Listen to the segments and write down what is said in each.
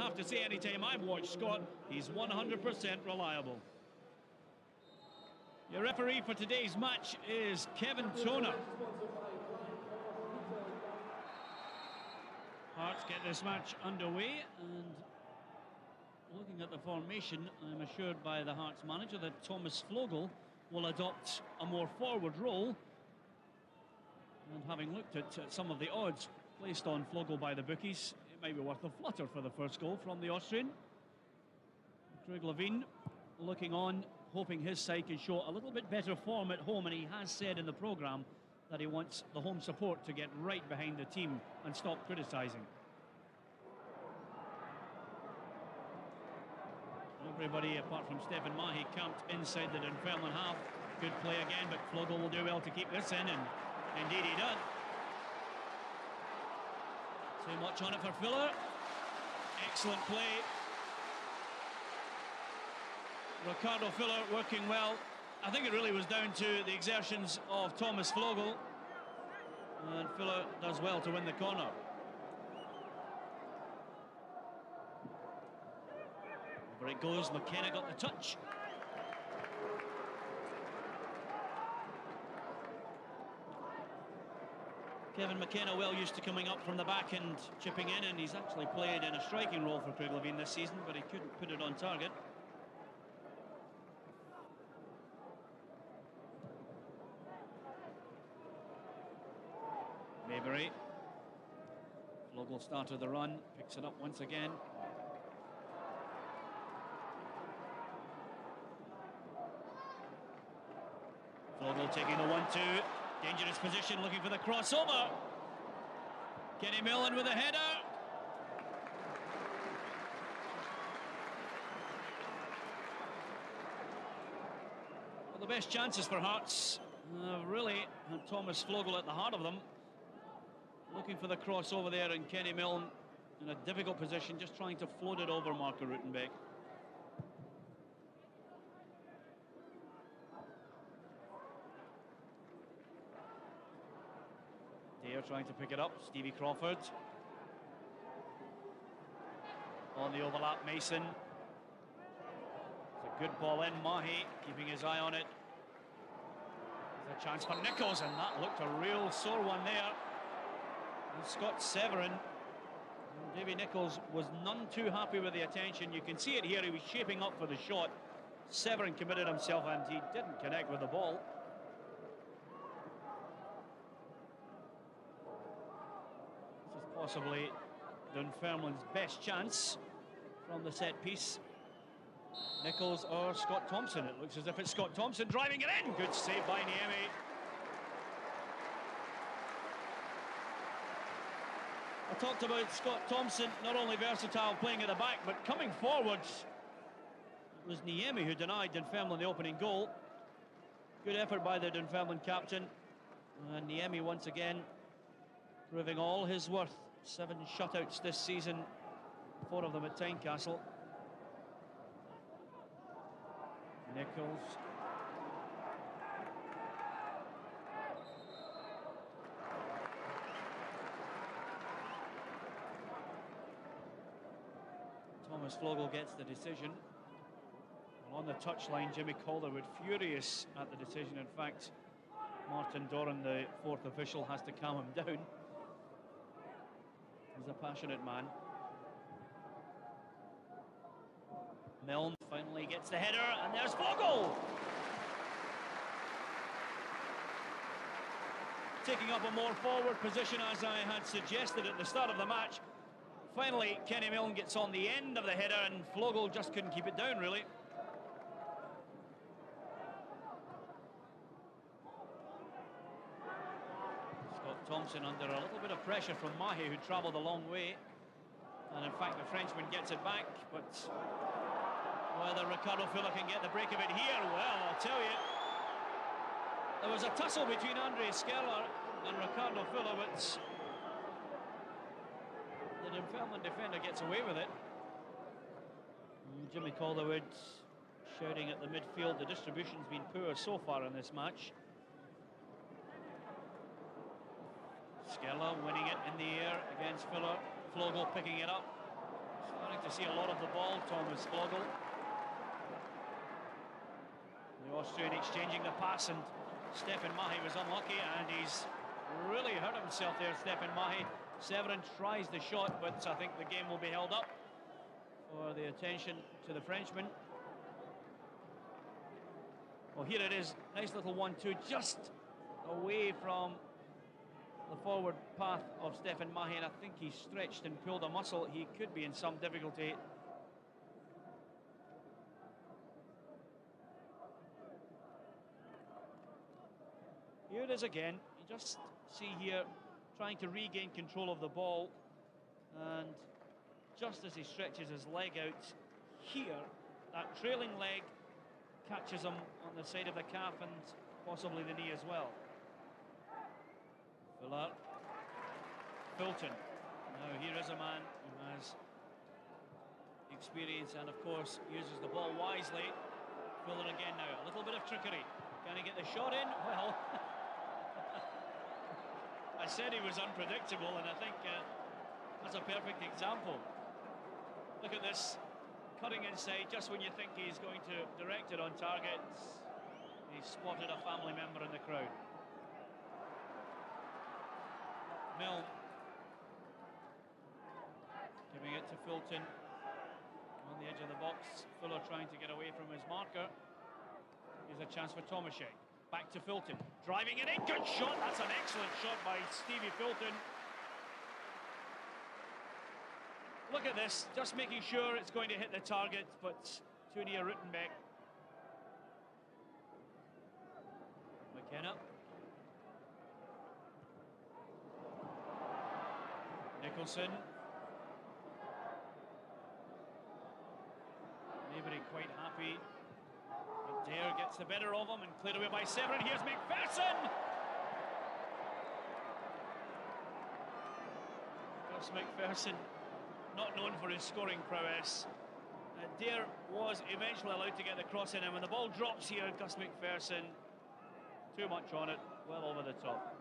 have to say, anytime I've watched Scott, he's 100% reliable. Your referee for today's match is Kevin Toner. Hearts get this match underway, and looking at the formation, I'm assured by the Hearts manager that Thomas Flogel will adopt a more forward role. And having looked at some of the odds placed on Flogel by the bookies, it might be worth a flutter for the first goal from the Austrian. Craig Levein looking on, hoping his side can show a little bit better form at home, and he has said in the programme that he wants the home support to get right behind the team and stop criticising. Everybody apart from Stephen Mahy camped inside the Dunfermline half. Good play again, but Flogel will do well to keep this in, and indeed he does. Too much on it for Fuller. Excellent play. Ricardo Fuller working well. I think it really was down to the exertions of Thomas Flogel, and Fuller does well to win the corner. Over it goes. McKenna got the touch. Kevin McKenna well used to coming up from the back and chipping in, and he's actually played in a striking role for Craig Levein this season, but he couldn't put it on target. Maybury. Flogel started the run, picks it up once again. Flogel taking the 1-2. Dangerous position, looking for the crossover. Kenny Millen with a header. Well, the best chances for Hearts really had Thomas Flogel at the heart of them. Looking for the crossover there, and Kenny Milne in a difficult position, just trying to float it over Marco Rutenbeck. Dare trying to pick it up, Stevie Crawford. On the overlap, Mason. It's a good ball in, Mahy keeping his eye on it. There's a chance for Nichols, and that looked a real sore one there. And Scott Severin, Davy Nichols was none too happy with the attention. You can see it here, he was shaping up for the shot. Severin committed himself and he didn't connect with the ball. This is possibly Dunfermline's best chance from the set piece. Nichols or Scott Thompson. It looks as if it's Scott Thompson driving it in. Good save by Niemi. I talked about Scott Thompson, not only versatile playing at the back, but coming forwards. It was Niemi who denied Dunfermline the opening goal. Good effort by the Dunfermline captain. And Niemi once again proving all his worth. 7 shutouts this season, 4 of them at Tynecastle. Nichols. Thomas Flogel gets the decision. And on the touchline, Jimmy Calderwood furious at the decision. In fact, Martin Doran, the 4th official, has to calm him down. He's a passionate man. Milne finally gets the header, and there's Flogel! Taking up a more forward position, as I had suggested at the start of the match. Finally, Kenny Milne gets on the end of the header, and Flogel just couldn't keep it down, really. Scott Thompson under a little bit of pressure from Mahy, who travelled a long way. And in fact, the Frenchman gets it back, but whether Ricardo Fuller can get the break of it here, well, I'll tell you. There was a tussle between Andre Skerler and Ricardo Fuller, but the Dunfermline defender gets away with it. And Jimmy Calderwood shouting at the midfield. The distribution's been poor so far in this match. Skerler winning it in the air against Fuller. Flogel picking it up. Starting to see a lot of the ball, Thomas Vogel. The Austrian exchanging the pass, and Stefan Mahe was unlucky, and he's really hurt himself there, Stefan Mahe. Severin tries the shot, but I think the game will be held up for the attention to the Frenchman. Well, here it is, nice little 1-2, just away from the forward path of Stefan Mahe, and I think he stretched and pulled a muscle. He could be in some difficulty. Here it is again. You just see here trying to regain control of the ball, and just as he stretches his leg out here, that trailing leg catches him on the side of the calf and possibly the knee as well. Fuller, Fulton. Now here is a man who has experience and of course uses the ball wisely. Fuller again now, a little bit of trickery. Can he get the shot in? Well, I said he was unpredictable, and I think that's a perfect example. Look at this, cutting inside just when you think he's going to direct it on target. He spotted a family member in the crowd. Milne giving it to Fulton on the edge of the box. Fuller trying to get away from his marker. Here's a chance for Tomaszek. Back to Fulton, driving it in, good shot. That's an excellent shot by Stevie Fulton. Look at this, just making sure it's going to hit the target, but too near Rittenbeck. McKenna. Nicholson. Maybury quite happy. But Dare gets the better of him and cleared away by Severin. Here's McPherson! Gus McPherson, not known for his scoring prowess. Dare was eventually allowed to get the cross in, and when the ball drops here, Gus McPherson, too much on it, well over the top.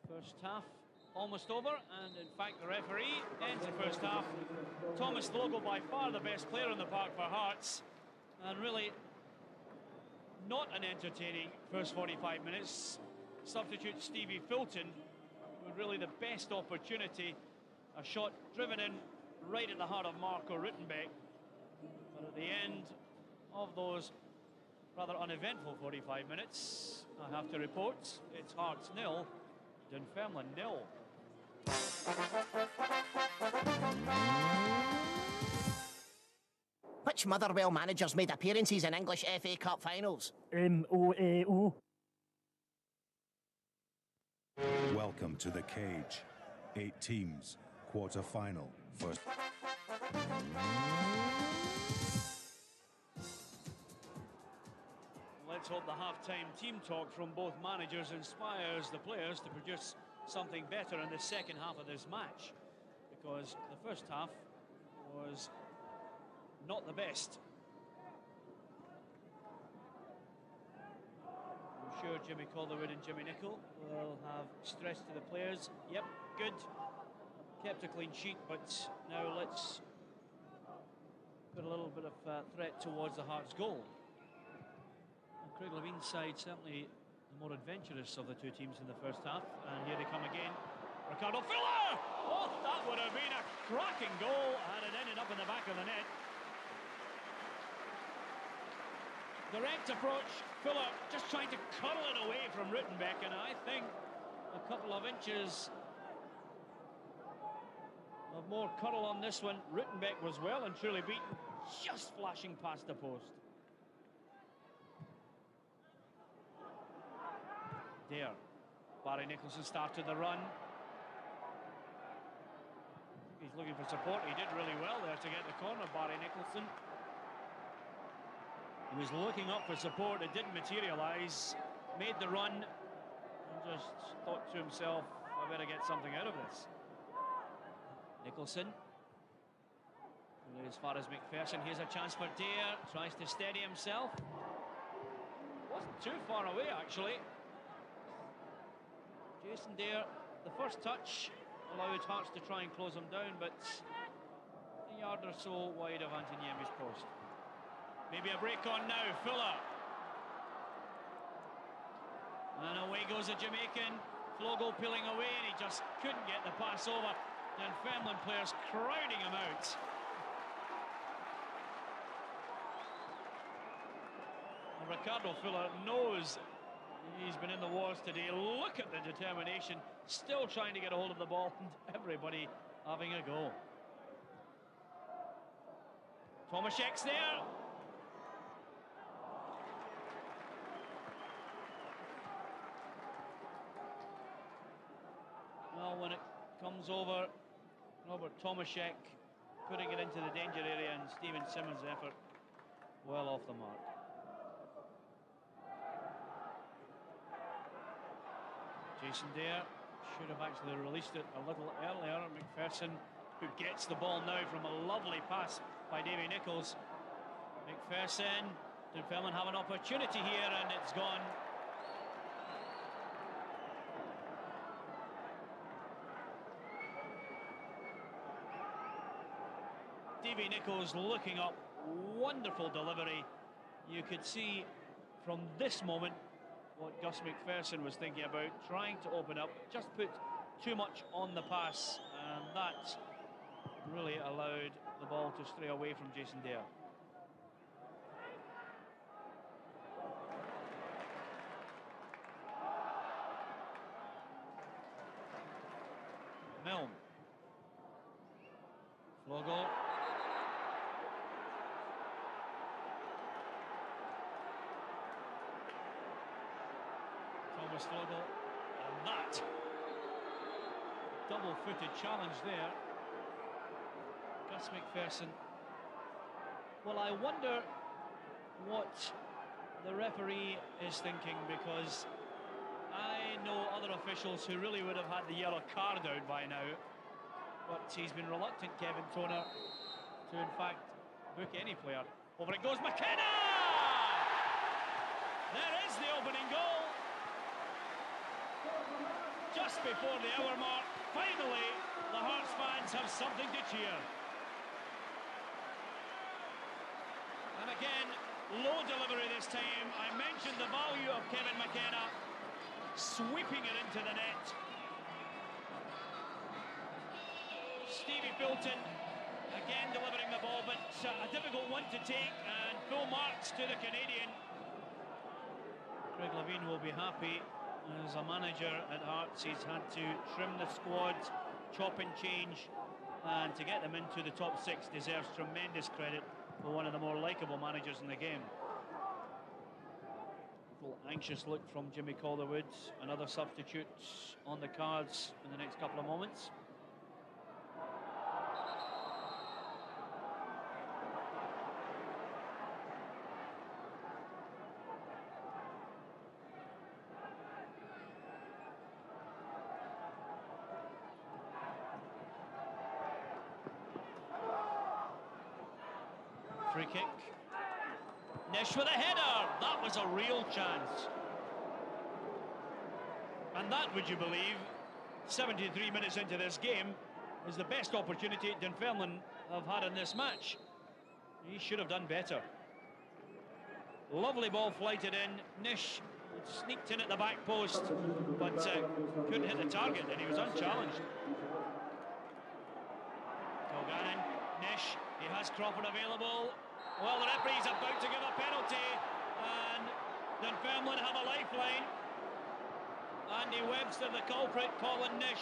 First half almost over, and in fact the referee ends the first half. Thomas Vogel, by far the best player in the park for Hearts, and really not an entertaining first 45 minutes. Substitute Stevie Fulton with really the best opportunity, a shot driven in right in the heart of Marco Rittenbeck. But at the end of those rather uneventful 45 minutes, I have to report it's Hearts 0, Dunfermline 0. Which Motherwell managers made appearances in English FA Cup finals? M-O-A-O. Welcome to the cage. 8 teams, quarter-final, first. Let's hope the half-time team talk from both managers inspires the players to produce something better in the second half of this match, because the first half was not the best. I'm sure Jimmy Calderwood and Jimmy Nicholl will have stress to the players. Yep, good. Kept a clean sheet, but now let's put a little bit of threat towards the Hearts' goal. And Craig Levine's side certainly the more adventurous of the two teams in the first half. And here they come again. Ricardo Fuller! Oh, that would have been a cracking goal, and it ended up in the back of the net. Direct approach, Fuller just trying to curl it away from Rittenbeck, and I think a couple of inches of more curl on this one. Rittenbeck was well and truly beaten, just flashing past the post. There, Barry Nicholson started the run. He's looking for support. He did really well there to get the corner, Barry Nicholson. He was looking up for support, it didn't materialise, made the run, and just thought to himself, I better get something out of this. Nicholson, as far as McPherson, here's a chance for Dare, tries to steady himself. Wasn't too far away, actually. Jason Dare the first touch allowed Hearts to try and close them down, but a yard or so wide of Antoniemi's post. Maybe a break on now, Fuller. And away goes the Jamaican. Flogo peeling away, and he just couldn't get the pass over. Dunfermline players crowding him out. And Ricardo Fuller knows he's been in the wars today. Look at the determination, still trying to get a hold of the ball, and everybody having a go. Tomaszek's there. Well, when it comes over, Robert Tomaszek putting it into the danger area, and Stephen Simmons' effort well off the mark. Jason Dare should have actually released it a little earlier. McPherson, who gets the ball now from a lovely pass by Davy Nichols. McPherson, Dunfermline have an opportunity here, and it's gone. Davy Nichols looking up, wonderful delivery. You could see from this moment what Gus McPherson was thinking about, trying to open up, just put too much on the pass, and that really allowed the ball to stray away from Jason Dare. Milne. Flogo. Thomas Flogo, and that double-footed challenge there. Gus McPherson. Well, I wonder what the referee is thinking, because I know other officials who really would have had the yellow card out by now, but he's been reluctant, Kevin Toner, to in fact book any player. Over it goes, McKenna! There is the opening goal. Just before the hour mark, finally, the Hearts fans have something to cheer. And again, low delivery this time. I mentioned the value of Kevin McKenna, sweeping it into the net. Stevie Filton, again delivering the ball, but a difficult one to take, and full marks to the Canadian. Craig Levein will be happy. As a manager at Hearts, he's had to trim the squad, chop and change, and to get them into the top six deserves tremendous credit for one of the more likeable managers in the game. A little anxious look from Jimmy Calderwood, and other substitutes on the cards in the next couple of moments. Free kick. Nish with a header. That was a real chance. And that, would you believe, 73 minutes into this game, is the best opportunity Dunfermline have had in this match. He should have done better. Lovely ball flighted in. Nish sneaked in at the back post, but couldn't hit the target, and he was unchallenged. Kilgannon, Nish, he has Crawford available. Well, the referee's about to give a penalty, and Dunfermline have a lifeline. Andy Webster, the culprit, Colin Nish.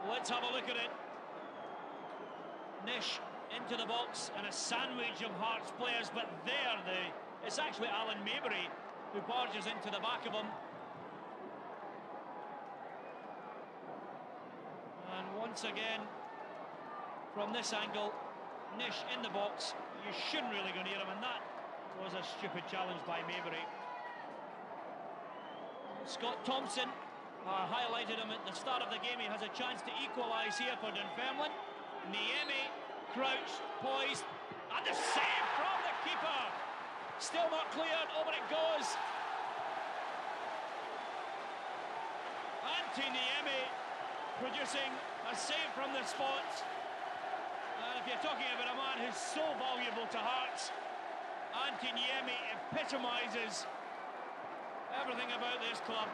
Let's have a look at it. Nish into the box, and a sandwich of Hearts players, but there, it's actually Alan Maybury who barges into the back of him. And once again, from this angle, Nish in the box. You shouldn't really go near him, and that was a stupid challenge by Maybury. Scott Thompson highlighted him at the start of the game. He has a chance to equalise here for Dunfermline. Niemi, crouched, poised, and the save from the keeper. Still not cleared, over it goes. And Niemi producing a save from the spot. And if you're talking about a man who's so valuable to Hearts, Niemi epitomises everything about this club.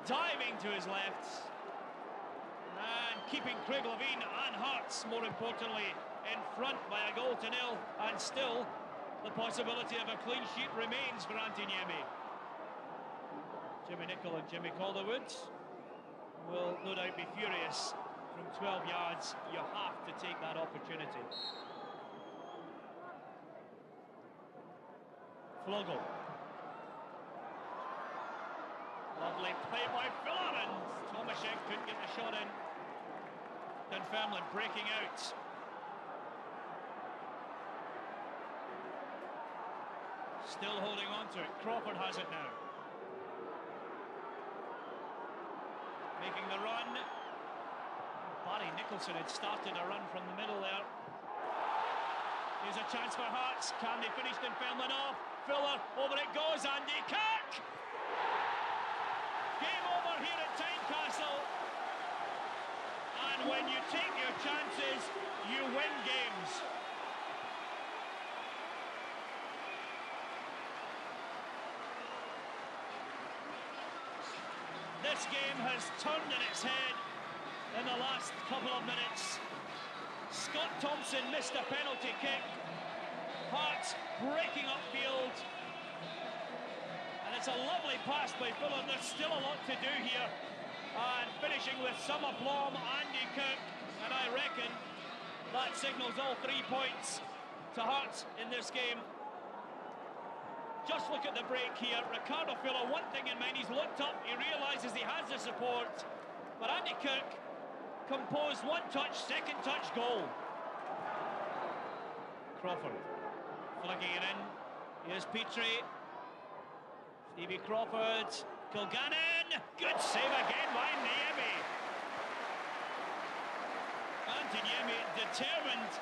Diving to his left and keeping Craig Levein and Hearts, more importantly, in front by a goal to nil, and still the possibility of a clean sheet remains for Niemi. Jimmy Nicholl and Jimmy Calderwood will no doubt be furious. From 12 yards, you have to take that opportunity. Flogel. Lovely play by Fuller, and Tomaszek couldn't get the shot in. Dunfermline breaking out. Still holding on to it. Crawford has it now. Making the run. Barry Nicholson had started a run from the middle there. Here's a chance for Hearts. Can they finish Dunfermline off? Fuller, over it goes, Andy Kirk! Game over here at Tynecastle. And when you take your chances, you win games. This game has turned on its head in the last couple of minutes. Scott Thompson missed a penalty kick. Hearts breaking upfield. And it's a lovely pass by Fuller. There's still a lot to do here. And finishing with some aplomb, Andy Kirk. And I reckon that signals all 3 points to Hearts in this game. Just look at the break here. Ricardo Fuller, one thing in mind, he's looked up, he realises he has the support. But Andy Kirk composed one touch, second touch, goal. Crawford flicking it in. Here's Petrie. Stevie Crawford. Kilgannon. Good save again by Niemi. Niemi determined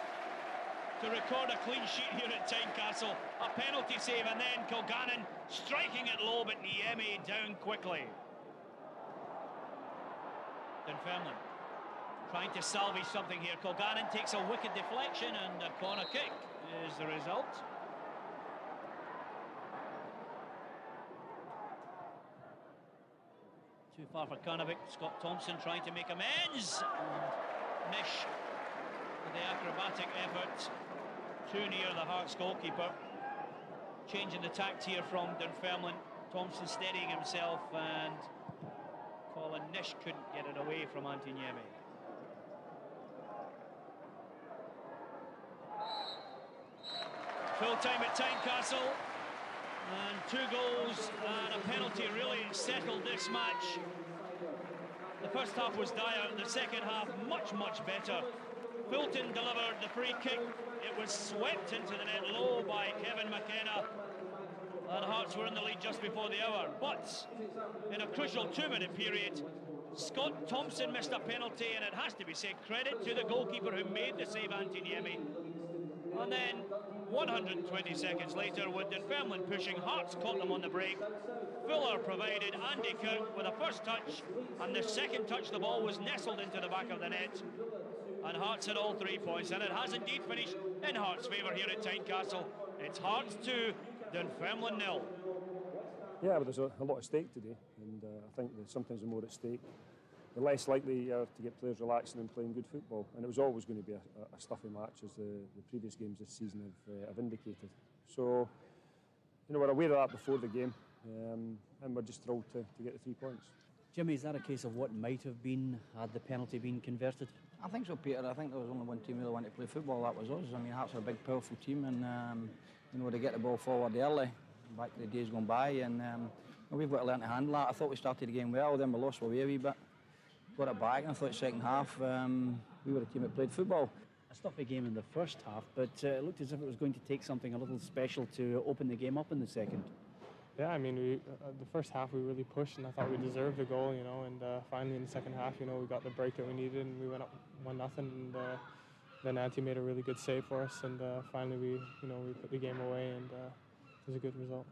to record a clean sheet here at Tynecastle. A penalty save, and then Kilgannon striking it low, but Niemi down quickly. Dunfermline trying to salvage something here. Kilgannon takes a wicked deflection, and a corner kick is the result. Too far for Carnavic. Scott Thompson trying to make amends. And Nish with the acrobatic effort. Too near the Hearts goalkeeper. Changing the tact here from Dunfermline. Thompson steadying himself, and Colin Nish couldn't get it away from Niemi. Full time at Tynecastle, and 2 goals and a penalty really settled this match. The first half was dire, the second half much better. Fulton delivered the free kick. It was swept into the net low by Kevin McKenna, and Hearts were in the lead just before the hour. But in a crucial 2-minute period, Scott Thompson missed a penalty, and it has to be said, credit to the goalkeeper who made the save, Niemi. And then 120 seconds later, with Dunfermline pushing, Hearts caught them on the break. Fuller provided Andy Kirk with a first touch, and the second touch, the ball was nestled into the back of the net. And Hearts had all 3 points, and it has indeed finished in Hearts' favour here at Tynecastle. It's Hearts 2, Dunfermline 0. Yeah, but there's a lot at stake today, and I think that sometimes the more at stake, the less likely you are to get players relaxing and playing good football. And it was always going to be a stuffy match, as the previous games this season have indicated. So, you know, we're aware of that before the game, and we're just thrilled to get the 3 points. Jimmy, is that a case of what might have been had the penalty been converted? I think so, Peter. I think there was only one team really wanted to play football. That was us. I mean, Hearts are a big, powerful team, and you know, they get the ball forward early, back to the days gone by, and we've got to learn to handle that. I thought we started the game well, then we lost our way a wee bit. Got it back, and I thought second half we were a team that played football. A stuffy game in the first half, but it looked as if it was going to take something a little special to open the game up in the second. Yeah, I mean, the first half we really pushed, and I thought we deserved the goal, you know. And finally in the second half, you know, we got the break that we needed, and we went up 1-0. And then Antti made a really good save for us, and finally we put the game away, and it was a good result.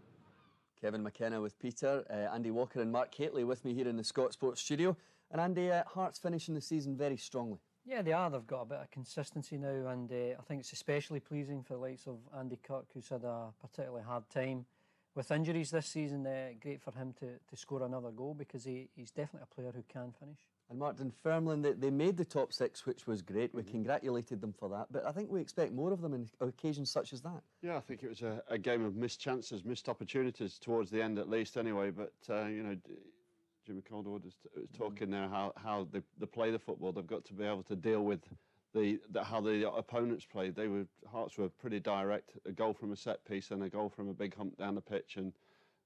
Kevin McKenna with Peter, Andy Walker and Mark Haitley with me here in the Scott Sports studio. And Andy, Hearts finishing the season very strongly. Yeah, they are. They've got a bit of consistency now, and I think it's especially pleasing for the likes of Andy Kirk, who's had a particularly hard time with injuries this season. Great for him to score another goal, because he's definitely a player who can finish. And Mark, Dunfermline, they made the top six, which was great. We congratulated them for that. But I think we expect more of them in occasions such as that. Yeah, I think it was a game of missed chances, missed opportunities towards the end at least anyway. But, you know, Jimmy Calderwood was talking there how they play the football. They've got to be able to deal with how the opponents played. Hearts were pretty direct. A goal from a set piece and a goal from a big hump down the pitch, and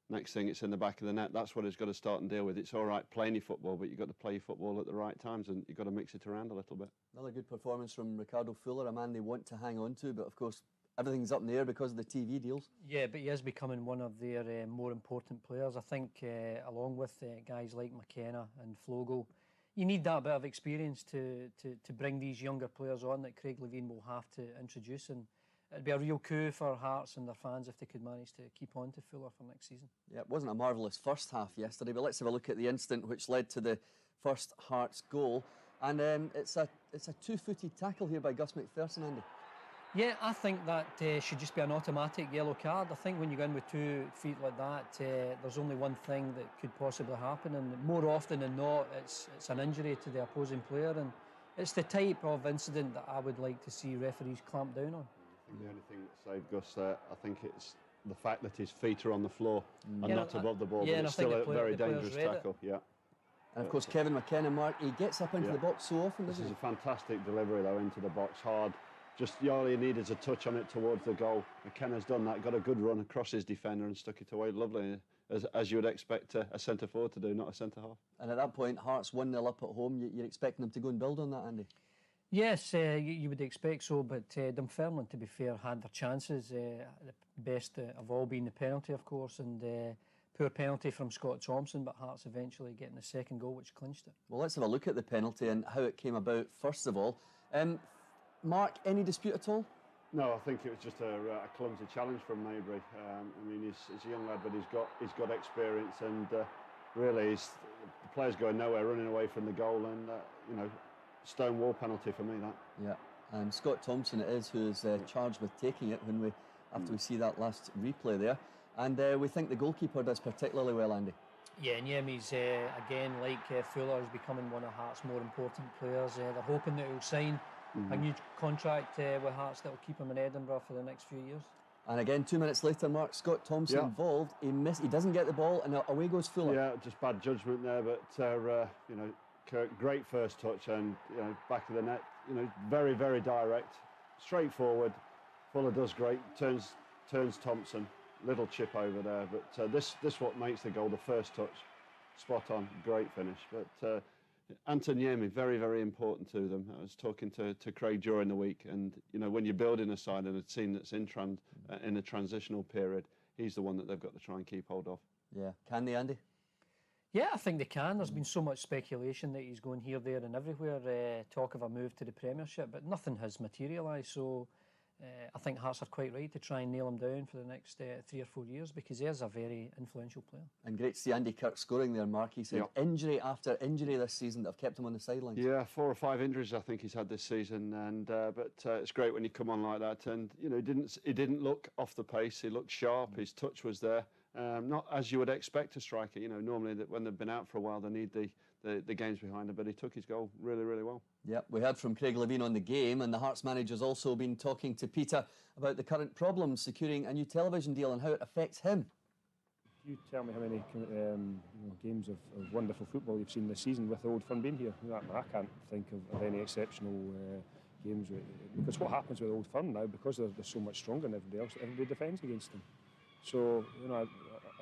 next thing it's in the back of the net. That's what it's got to start and deal with. It's all right playing your football, but you've got to play your football at the right times, and you've got to mix it around a little bit. Another good performance from Ricardo Fuller, a man they want to hang on to, but of course everything's up in the air because of the TV deals. Yeah, but he is becoming one of their more important players. I think along with guys like McKenna and Flogel, you need that bit of experience to bring these younger players on that Craig Levein will have to introduce, and it'd be a real coup for Hearts and their fans if they could manage to keep on to Fuller for next season. Yeah, it wasn't a marvellous first half yesterday, but let's have a look at the incident which led to the first Hearts goal. And it's a two-footed tackle here by Gus McPherson, Andy. Yeah, I think that should just be an automatic yellow card. I think when you go in with 2 feet like that, there's only one thing that could possibly happen, and more often than not, it's an injury to the opposing player, and it's the type of incident that I would like to see referees clamp down on. I think the only thing that saved Gus there, I think it's the fact that his feet are on the floor and not above the ball, but it's still a very dangerous tackle. Yeah. And of course, Kevin McKenna, Mark, he gets up into the box so often, doesn't he? This is a fantastic delivery, though, into the box, hard. Just all he needed is a touch on it towards the goal. McKenna's done that, got a good run across his defender and stuck it away lovely, as you would expect a centre-forward to do, not a centre-half. And at that point, Hearts 1-0 up at home. You're expecting them to go and build on that, Andy? Yes, you would expect so, but Dunfermline, to be fair, had their chances. The best of all being the penalty, of course, and poor penalty from Scott Thompson, but Hearts eventually getting the second goal, which clinched it. Well, let's have a look at the penalty and how it came about, first of all. Mark, any dispute at all? No, I think it was just a clumsy challenge from Maybury. I mean, he's a young lad, but he's got experience, and really, the player's going nowhere, running away from the goal, and you know, stone wall penalty for me. That. Yeah, and Scott Thompson it is who is charged with taking it after we see that last replay there, and we think the goalkeeper does particularly well, Andy. Yeah, and Yemi's again, like Fuller, is becoming one of Hearts' more important players. They're hoping that he'll sign a new contract with Hearts that will keep him in Edinburgh for the next few years. And again, 2 minutes later, Mark, Scott Thompson involved. He doesn't get the ball, and away goes Fuller. Yeah, just bad judgment there, but you know, Kirk, great first touch, and you know, back of the net. You know, very, very direct, straightforward. Fuller does great. Turns Thompson. Little chip over there, but this what makes the goal. The first touch, spot on, great finish. But Anton Yemi, very, very important to them. I was talking to Craig during the week, and you know, when you're building a side and a team that's in a transitional period, he's the one that they've got to try and keep hold of. Yeah, can they, Andy? Yeah, I think they can. There's been so much speculation that he's going here, there and everywhere, talk of a move to the Premiership, but nothing has materialised, so I think Hearts are quite right to try and nail him down for the next 3 or 4 years, because he is a very influential player. And great to see Andy Kirk scoring there, Mark. He said injury after injury this season that have kept him on the sidelines. Yeah, 4 or 5 injuries I think he's had this season, and but it's great when you come on like that. And you know, he didn't look off the pace. He looked sharp. His touch was there. Not as you would expect a striker. You know, normally that when they've been out for a while, they need the games behind them. But he took his goal really, really well. Yep, we heard from Craig Levein on the game, and the Hearts manager's also been talking to Peter about the current problems securing a new television deal and how it affects him. You tell me how many games of wonderful football you've seen this season with Old Firm being here. I can't think of any exceptional games, because what happens with Old Firm now, because they're so much stronger than everybody else, everybody defends against them. So, you know,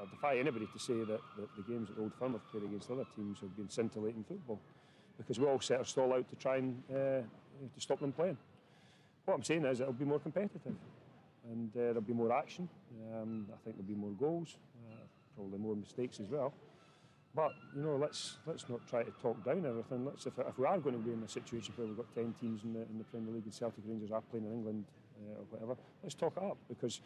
I defy anybody to say that the games that Old Firm have played against other teams have been scintillating football, because we all set our stall out to try and to stop them playing. What I'm saying is it'll be more competitive, and there'll be more action. I think there'll be more goals, probably more mistakes as well. But you know, let's not try to talk down everything. If we are going to be in a situation where we've got 10 teams in the Premier League and Celtic Rangers are playing in England or whatever, let's talk it up, because